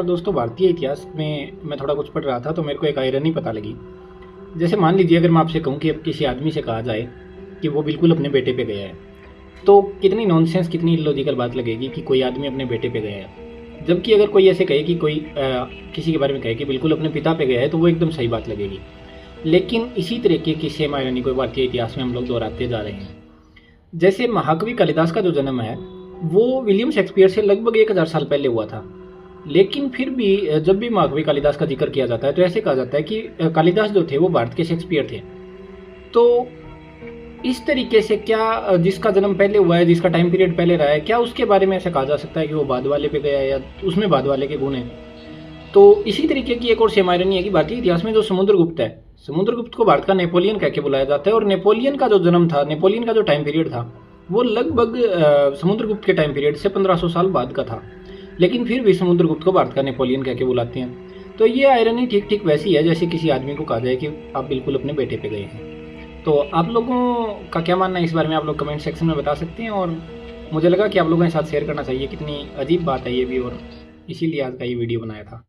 दोस्तों, भारतीय इतिहास में मैं थोड़ा कुछ पढ़ रहा था तो मेरे को एक आयरनी पता लगी। जैसे मान लीजिए अगर मैं आपसे कहूँ कि अब किसी आदमी से कहा जाए कि वो बिल्कुल अपने बेटे पे गया है, तो कितनी नॉनसेंस, कितनी इलॉजिकल बात लगेगी कि कोई आदमी अपने बेटे पे गया है। जबकि अगर कोई ऐसे कहे कि कोई किसी के बारे में कहे कि बिल्कुल अपने पिता पे गया है, तो वो एकदम सही बात लगेगी। लेकिन इसी तरीके की सेम आयरनी को भारतीय इतिहास में हम लोग दोहराते जा रहे हैं। जैसे महाकवि कालिदास का जो जन्म है वो विलियम शेक्सपियर से लगभग 1000 साल पहले हुआ था। लेकिन फिर भी जब भी महाकवि कालिदास का जिक्र किया जाता है तो ऐसे कहा जाता है कि कालिदास जो थे वो भारत के शेक्सपियर थे। तो इस तरीके से क्या जिसका जन्म पहले हुआ है, जिसका टाइम पीरियड पहले रहा है, क्या उसके बारे में ऐसा कहा जा सकता है कि वो बाद वाले पे गया है या उसमें बाद वाले के गुण हैं। तो इसी तरीके की एक और सेम आयरनी है कि भारतीय इतिहास में जो समुद्रगुप्त है, समुद्रगुप्त को भारत का नेपोलियन कह के बुलाया जाता है। और नेपोलियन का जो जन्म था, नेपोलियन का जो टाइम पीरियड था, वो लगभग समुद्रगुप्त के टाइम पीरियड से 1500 साल बाद का था। लेकिन फिर भी समुद्रगुप्त को भारत का नेपोलियन कह के बुलाते हैं। तो ये आयरनी ठीक ठीक वैसी है जैसे किसी आदमी को कहा जाए कि आप बिल्कुल अपने बेटे पे गए हैं। तो आप लोगों का क्या मानना है इस बारे में, आप लोग कमेंट सेक्शन में बता सकते हैं। और मुझे लगा कि आप लोगों के साथ शेयर करना चाहिए, कितनी अजीब बात है ये भी, और इसीलिए आज का ये वीडियो बनाया था।